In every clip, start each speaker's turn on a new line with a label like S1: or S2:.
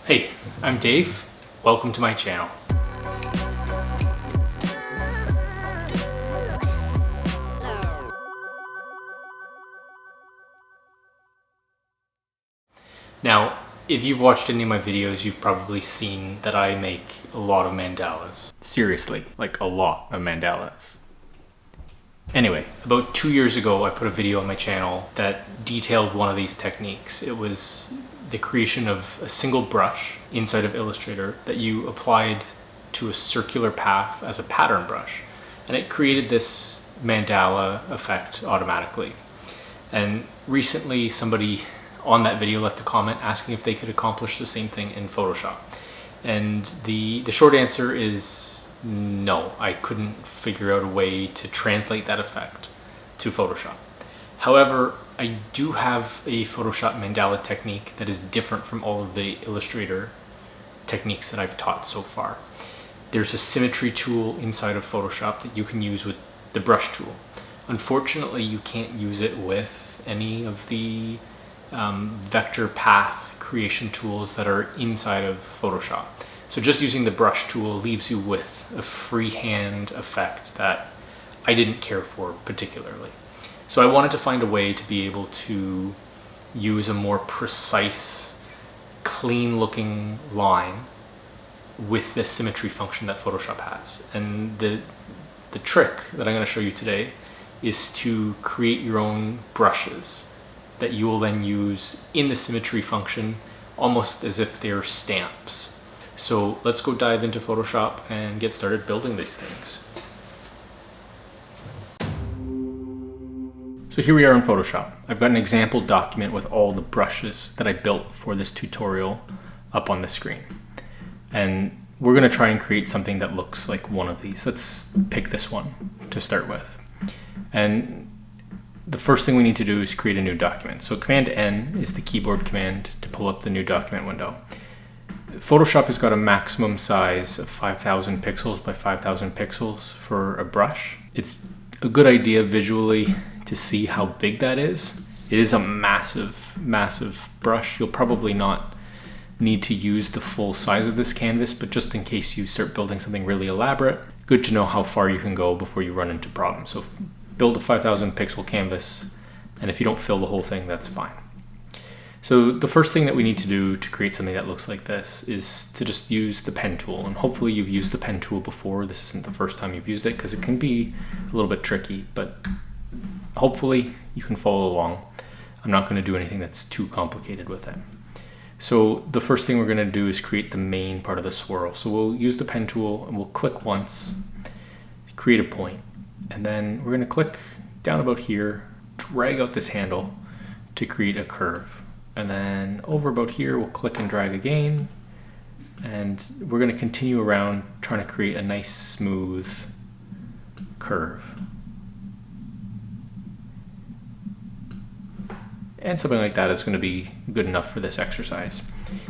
S1: Hey, I'm Dave. Welcome to my channel. Now, if you've watched any of my videos, you've probably seen that I make a lot of mandalas. Seriously, like a lot of mandalas. Anyway, about 2 years ago, I put a video on my channel that detailed one of these techniques. It was the creation of a single brush inside of Illustrator that you applied to a circular path as a pattern brush. And it created this mandala effect automatically. And recently somebody on that video left a comment asking if they could accomplish the same thing in Photoshop. And the short answer is no. I couldn't figure out a way to translate that effect to Photoshop. However, I do have a Photoshop mandala technique that is different from all of the Illustrator techniques that I've taught so far. There's a Symmetry tool inside of Photoshop that you can use with the brush tool. Unfortunately, you can't use it with any of the vector path creation tools that are inside of Photoshop. So just using the brush tool leaves you with a freehand effect that I didn't care for particularly. So I wanted to find a way to be able to use a more precise, clean looking line with the symmetry function that Photoshop has. And the trick that I'm going to show you today is to create your own brushes that you will then use in the symmetry function almost as if they're stamps. So let's go dive into Photoshop and get started building these things. So here we are in Photoshop. I've got an example document with all the brushes that I built for this tutorial up on the screen. And we're going to try and create something that looks like one of these. Let's pick this one to start with. And the first thing we need to do is create a new document. So Command N is the keyboard command to pull up the new document window. Photoshop has got a maximum size of 5,000 pixels by 5,000 pixels for a brush. It's a good idea visually to see how big that is. It is a massive, massive brush. You'll probably not need to use the full size of this canvas, but just in case you start building something really elaborate, good to know how far you can go before you run into problems. So build a 5,000 pixel canvas, and if you don't fill the whole thing, that's fine. So the first thing that we need to do to create something that looks like this is to just use the pen tool. And hopefully you've used the pen tool before. This isn't the first time you've used it because it can be a little bit tricky, but hopefully you can follow along. I'm not going to do anything that's too complicated with it. So the first thing we're going to do is create the main part of the swirl. So we'll use the pen tool and we'll click once, create a point, and then we're going to click down about here, drag out this handle to create a curve. And then over about here, we'll click and drag again. And we're going to continue around trying to create a nice smooth curve. And something like that is going to be good enough for this exercise.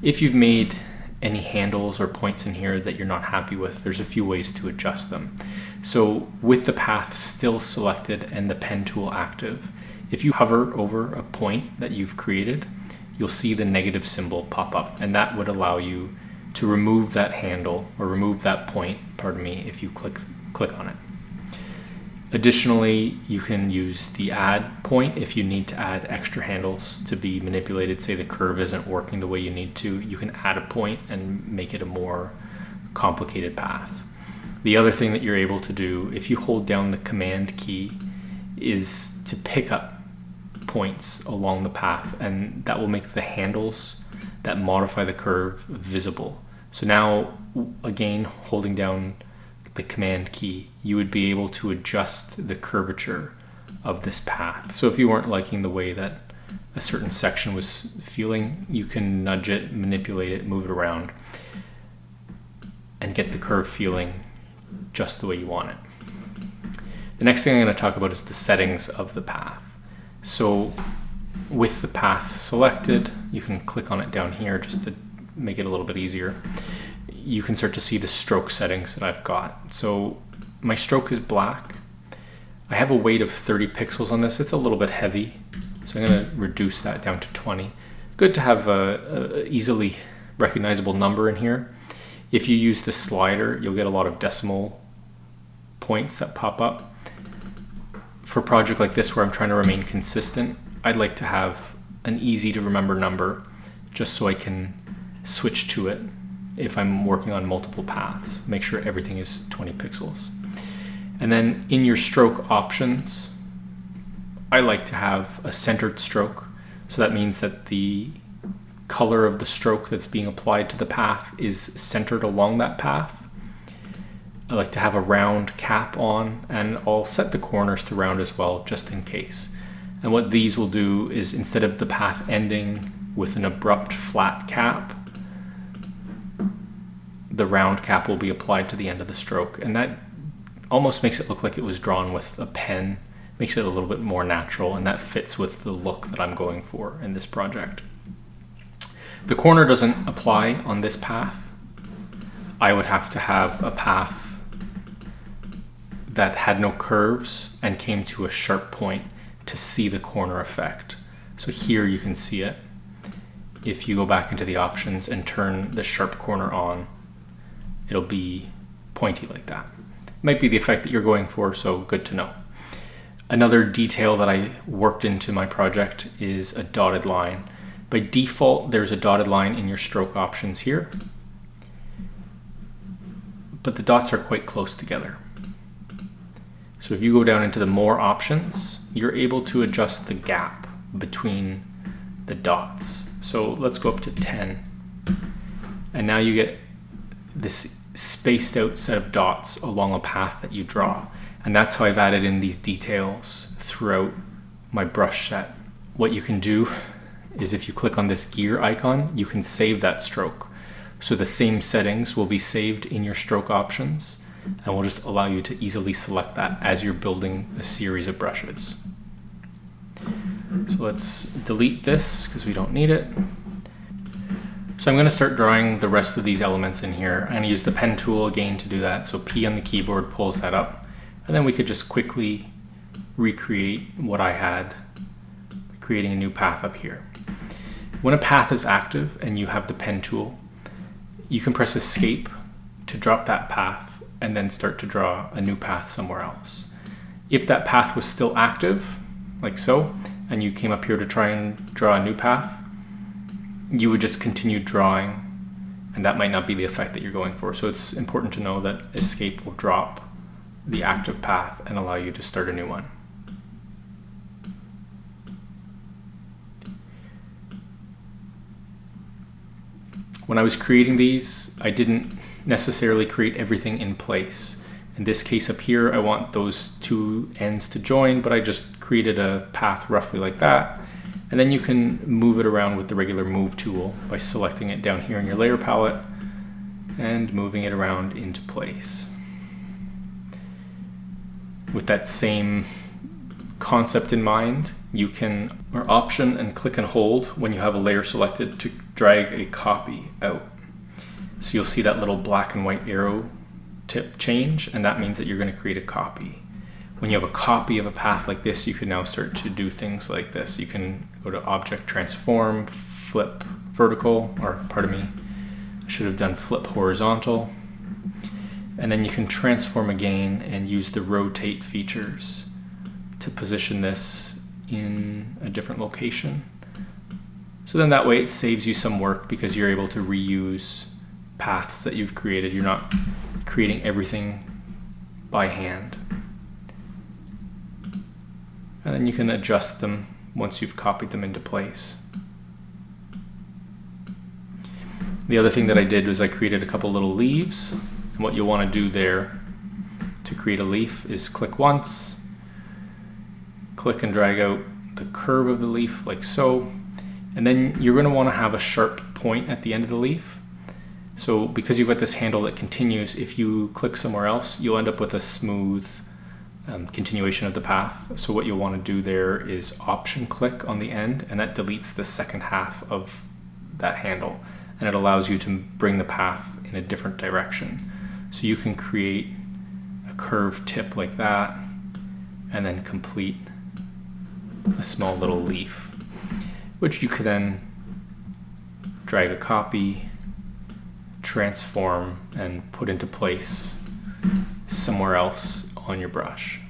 S1: If you've made any handles or points in here that you're not happy with, there's a few ways to adjust them. So with the path still selected and the pen tool active, if you hover over a point that you've created, you'll see the negative symbol pop up, and that would allow you to remove that handle or remove that point, pardon me, if you click on it. Additionally, you can use the add point if you need to add extra handles to be manipulated. Say the curve isn't working the way you need to, you can add a point and make it a more complicated path. The other thing that you're able to do if you hold down the command key is to pick up points along the path, and that will make the handles that modify the curve visible. So now, again, holding down the command key, you would be able to adjust the curvature of this path. So if you weren't liking the way that a certain section was feeling, you can nudge it, manipulate it, move it around, and get the curve feeling just the way you want it. The next thing I'm going to talk about is the settings of the path. So with the path selected, you can click on it down here just to make it a little bit easier. You can start to see the stroke settings that I've got. So my stroke is black. I have a weight of 30 pixels on this. It's a little bit heavy, so I'm going to reduce that down to 20. Good to have a easily recognizable number in here. If you use the slider, you'll get a lot of decimal points that pop up. For a project like this where I'm trying to remain consistent, I'd like to have an easy to remember number just so I can switch to it if I'm working on multiple paths. Make sure everything is 20 pixels. And then in your stroke options, I like to have a centered stroke. So that means that the color of the stroke that's being applied to the path is centered along that path. I like to have a round cap on, and I'll set the corners to round as well, just in case. And what these will do is, instead of the path ending with an abrupt flat cap, the round cap will be applied to the end of the stroke. And that almost makes it look like it was drawn with a pen, makes it a little bit more natural, and that fits with the look that I'm going for in this project. The corner doesn't apply on this path. I would have to have a path that had no curves and came to a sharp point to see the corner effect. So here you can see it. If you go back into the options and turn the sharp corner on, it'll be pointy like that. Might be the effect that you're going for, so good to know. Another detail that I worked into my project is a dotted line. By default, there's a dotted line in your stroke options here, but the dots are quite close together. So if you go down into the more options, you're able to adjust the gap between the dots. So let's go up to 10. And now you get this spaced out set of dots along a path that you draw. And that's how I've added in these details throughout my brush set. What you can do is, if you click on this gear icon, you can save that stroke. So the same settings will be saved in your stroke options, and will just allow you to easily select that as you're building a series of brushes. So let's delete this because we don't need it. So I'm going to start drawing the rest of these elements in here. I'm going to use the pen tool again to do that. So P on the keyboard pulls that up, and then we could just quickly recreate what I had, creating a new path up here. When a path is active and you have the pen tool, you can press escape to drop that path and then start to draw a new path somewhere else. If that path was still active, like so, and you came up here to try and draw a new path, you would just continue drawing, and that might not be the effect that you're going for. So it's important to know that escape will drop the active path and allow you to start a new one. When I was creating these, I didn't necessarily create everything in place. In this case up here, I want those two ends to join, but I just created a path roughly like that. And then you can move it around with the regular move tool by selecting it down here in your layer palette and moving it around into place. With that same concept in mind, you can option and click and hold when you have a layer selected to drag a copy out. So you'll see that little black and white arrow tip change, and that means that you're going to create a copy. When you have a copy of a path like this, you can now start to do things like this. You can go to Object Transform, Flip Vertical, or pardon me, I should have done Flip Horizontal. And then you can transform again and use the rotate features to position this in a different location. So then that way it saves you some work because you're able to reuse paths that you've created. You're not creating everything by hand. And then you can adjust them once you've copied them into place. The other thing that I did was I created a couple little leaves. And what you'll want to do there to create a leaf is click once, click and drag out the curve of the leaf like so. And then you're going to want to have a sharp point at the end of the leaf. So because you've got this handle that continues, if you click somewhere else, you'll end up with a smooth continuation of the path. So what you'll want to do there is option click on the end, and that deletes the second half of that handle, and it allows you to bring the path in a different direction. So you can create a curved tip like that and then complete a small little leaf, which you could then drag a copy transform and put into place somewhere else on your brush.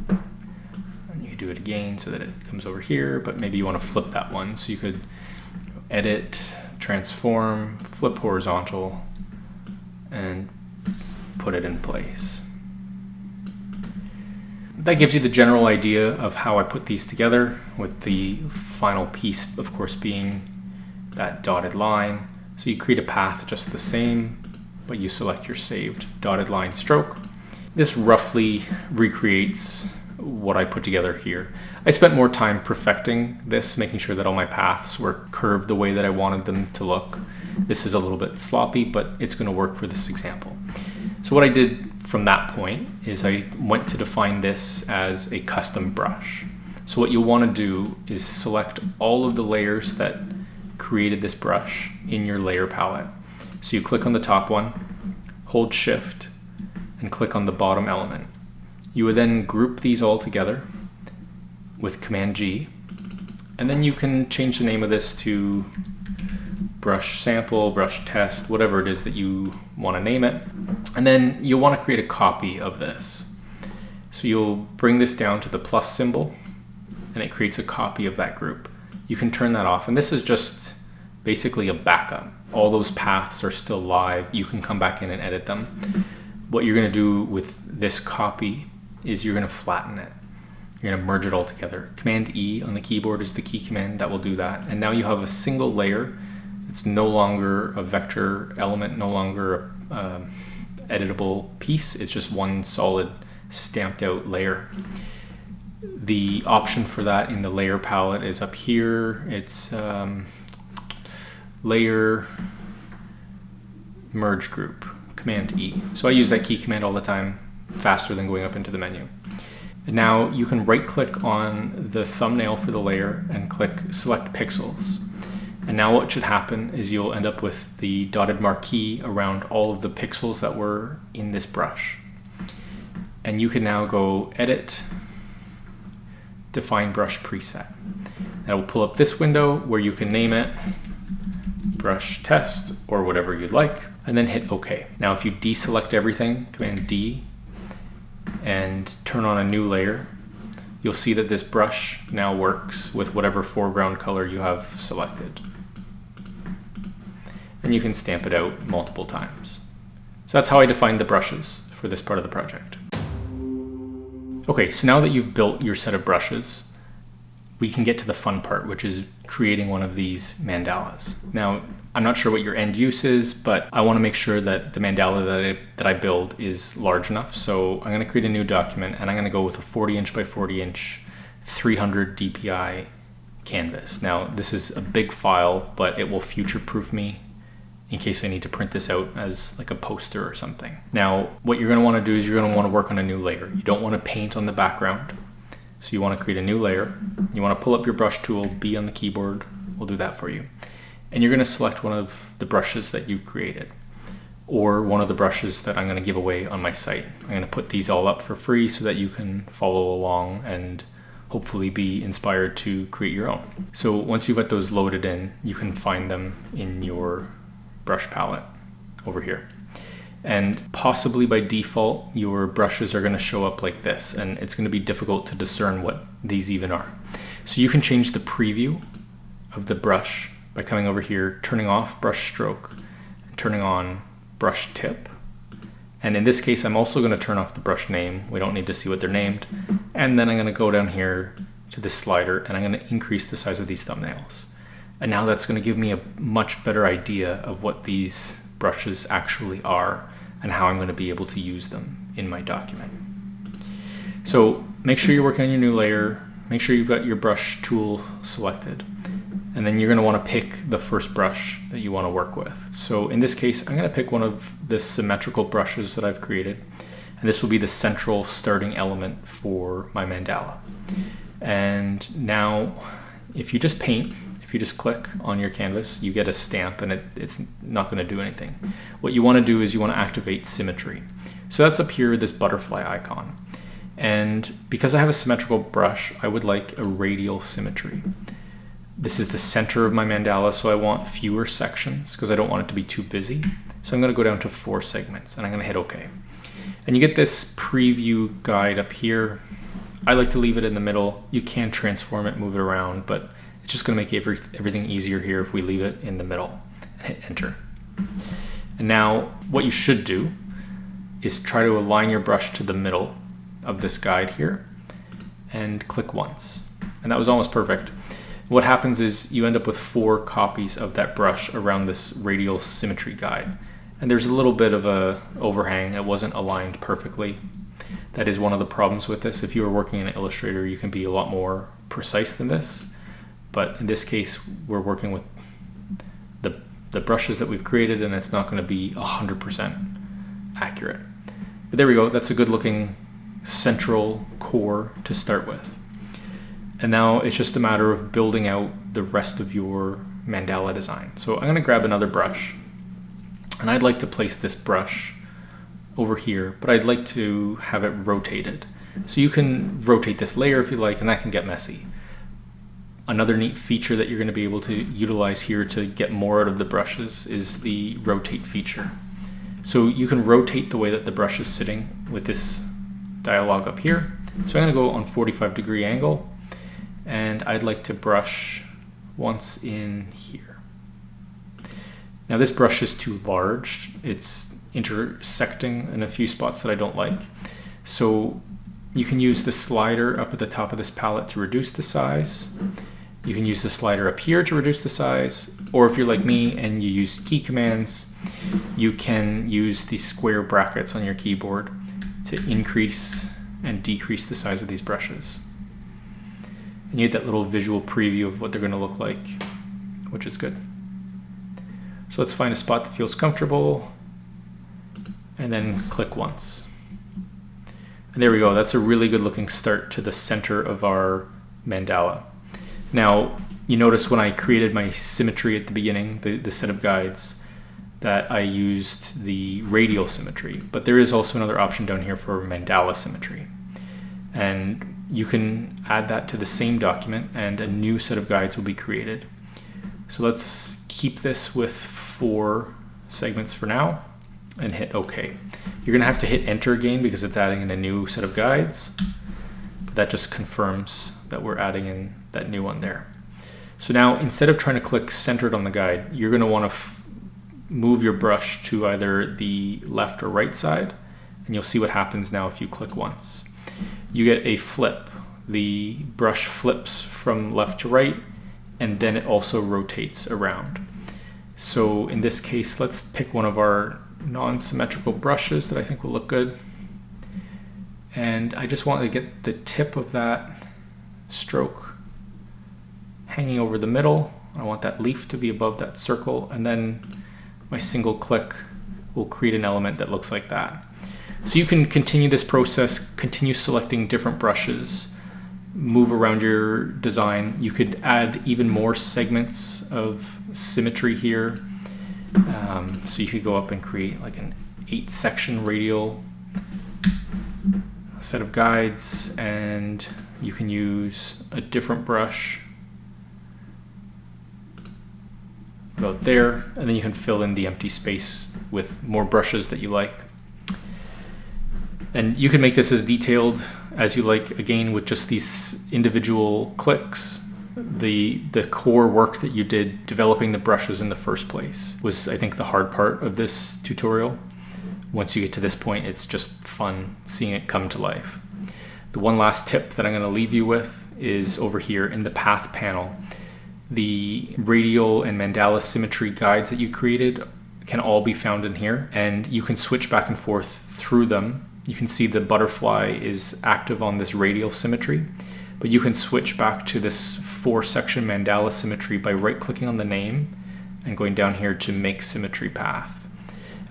S1: And you could do it again so that it comes over here, but maybe you want to flip that one. So you could edit, transform, flip horizontal, and put it in place. That gives you the general idea of how I put these together, with the final piece, of course, being that dotted line. So you create a path just the same, but you select your saved dotted line stroke. This roughly recreates what I put together here. I spent more time perfecting this, making sure that all my paths were curved the way that I wanted them to look. This is a little bit sloppy, but it's going to work for this example. So what I did from that point is I went to define this as a custom brush. So what you'll want to do is select all of the layers that created this brush in your layer palette. So you click on the top one, hold Shift, and click on the bottom element. You would then group these all together with Command G, and then you can change the name of this to brush sample, brush test, whatever it is that you want to name it. And then you'll want to create a copy of this. So you'll bring this down to the plus symbol, and it creates a copy of that group. You can turn that off, and this is just basically a backup. All those paths are still live. You can come back in and edit them. What you're going to do with this copy is you're going to flatten it. You're going to merge it all together. Command E on the keyboard is the key command that will do that. And now you have a single layer. It's no longer a vector element, no longer a editable piece. It's just one solid stamped out layer. The option for that in the layer palette is up here. It's layer merge group, Command E. So I use that key command all the time, faster than going up into the menu. And now you can right click on the thumbnail for the layer and click select pixels. And now what should happen is you'll end up with the dotted marquee around all of the pixels that were in this brush. And you can now go edit, define brush preset. That will pull up this window where you can name it brush test or whatever you'd like, and then hit OK. Now if you deselect everything, Command D, and turn on a new layer, you'll see that this brush now works with whatever foreground color you have selected. And you can stamp it out multiple times. So that's how I defined the brushes for this part of the project. Okay, so now that you've built your set of brushes, we can get to the fun part, which is creating one of these mandalas. Now, I'm not sure what your end use is, but I want to make sure that the mandala that I build is large enough. So I'm going to create a new document, and I'm going to go with a 40-inch by 40-inch 300 DPI canvas. Now, this is a big file, but it will future-proof me in case I need to print this out as like a poster or something. Now, what you're going to want to do is you're going to want to work on a new layer. You don't want to paint on the background. So you want to create a new layer. You want to pull up your brush tool, B on the keyboard. We'll do that for you. And you're going to select one of the brushes that you've created, or one of the brushes that I'm going to give away on my site. I'm going to put these all up for free so that you can follow along and hopefully be inspired to create your own. So once you've got those loaded in, you can find them in your brush palette over here. And possibly by default, your brushes are going to show up like this, and it's going to be difficult to discern what these even are. So you can change the preview of the brush by coming over here, turning off brush stroke, and turning on brush tip. And in this case, I'm also going to turn off the brush name. We don't need to see what they're named. And then I'm going to go down here to this slider, and I'm going to increase the size of these thumbnails. And now that's going to give me a much better idea of what these brushes actually are and how I'm going to be able to use them in my document. So make sure you're working on your new layer, make sure you've got your brush tool selected, and then you're going to want to pick the first brush that you want to work with. So in this case, I'm going to pick one of the symmetrical brushes that I've created, and this will be the central starting element for my mandala. And now if you just paint, if you just click on your canvas, you get a stamp, and it's not going to do anything. What you want to do is you want to activate symmetry. So that's up here, this butterfly icon. And because I have a symmetrical brush, I would like a radial symmetry. This is the center of my mandala, so I want fewer sections because I don't want it to be too busy. So I'm going to go down to 4 segments and I'm going to hit OK. And you get this preview guide up here. I like to leave it in the middle. You can transform it, move it around, but it's just going to make everything easier here if we leave it in the middle and hit enter. And now what you should do is try to align your brush to the middle of this guide here and click once. And that was almost perfect. What happens is you end up with 4 copies of that brush around this radial symmetry guide. And there's a little bit of a overhang. It wasn't aligned perfectly. That is one of the problems with this. If you are working in Illustrator, you can be a lot more precise than this. But in this case, we're working with the brushes that we've created, and it's not going to be 100% accurate. But there we go. That's a good looking central core to start with. And now it's just a matter of building out the rest of your mandala design. So I'm going to grab another brush, and I'd like to place this brush over here, but I'd like to have it rotated. So you can rotate this layer if you like, and that can get messy. Another neat feature that you're going to be able to utilize here to get more out of the brushes is the rotate feature. So you can rotate the way that the brush is sitting with this dialog up here. So I'm going to go on 45-degree angle, and I'd like to brush once in here. Now this brush is too large. It's intersecting in a few spots that I don't like. So you can use the slider up at the top of this palette to reduce the size. You can use the slider up here to reduce the size, or if you're like me and you use key commands, you can use the square brackets on your keyboard to increase and decrease the size of these brushes. And you get that little visual preview of what they're going to look like, which is good. So let's find a spot that feels comfortable and then click once. And there we go. That's a really good looking start to the center of our mandala. Now, you notice when I created my symmetry at the beginning, the set of guides, that I used the radial symmetry, but there is also another option down here for mandala symmetry. And you can add that to the same document and a new set of guides will be created. So let's keep this with 4 segments for now and hit OK. You're going to have to hit enter again because it's adding in a new set of guides, but that just confirms that we're adding in that new one there. So now instead of trying to click centered on the guide, you're going to want to move your brush to either the left or right side, and you'll see what happens now if you click once. You get a flip. The brush flips from left to right, and then it also rotates around. So in this case, let's pick one of our non-symmetrical brushes that I think will look good. And I just want to get the tip of that stroke hanging over the middle. I want that leaf to be above that circle, and then my single click will create an element that looks like that. So you can continue this process, continue selecting different brushes, move around your design. You could add even more segments of symmetry here. So you could go up and create like an 8-section radial set of guides, and you can use a different brush about there, and then you can fill in the empty space with more brushes that you like. And you can make this as detailed as you like, again, with just these individual clicks. The core work that you did developing the brushes in the first place was, I think, the hard part of this tutorial. Once you get to this point, it's just fun seeing it come to life. The one last tip that I'm going to leave you with is over here in the path panel. The radial and mandala symmetry guides that you created can all be found in here, and you can switch back and forth through them. You can see the butterfly is active on this radial symmetry, but you can switch back to this 4-section mandala symmetry by right-clicking on the name and going down here to make symmetry path.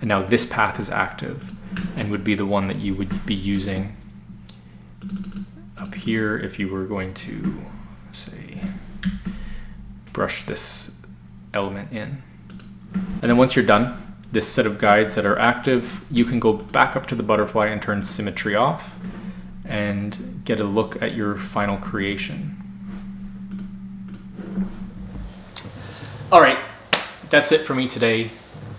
S1: And now this path is active and would be the one that you would be using up here if you were going to, say, brush this element in. And then once you're done, this set of guides that are active, you can go back up to the butterfly and turn symmetry off and get a look at your final creation. All right, that's it for me today.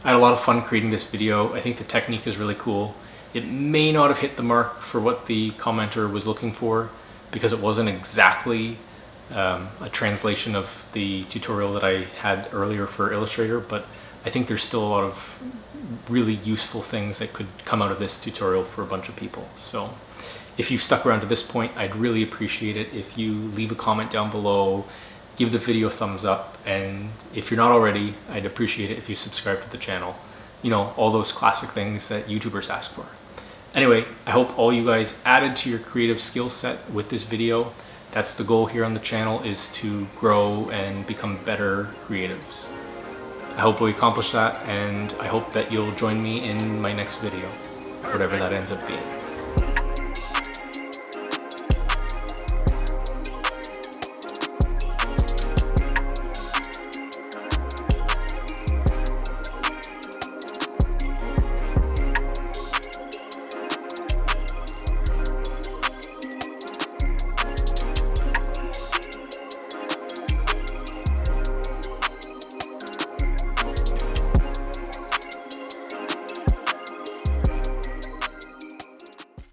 S1: I had a lot of fun creating this video. I think the technique is really cool. It may not have hit the mark for what the commenter was looking for because it wasn't exactly a translation of the tutorial that I had earlier for Illustrator, but I think there's still a lot of really useful things that could come out of this tutorial for a bunch of people. So if you've stuck around to this point, I'd really appreciate it if you leave a comment down below, give the video a thumbs up, and if you're not already, I'd appreciate it if you subscribe to the channel. You know, all those classic things that YouTubers ask for. Anyway, I hope all you guys added to your creative skill set with this video. That's the goal here on the channel, is to grow and become better creatives. I hope we accomplish that, and I hope that you'll join me in my next video, whatever that ends up being.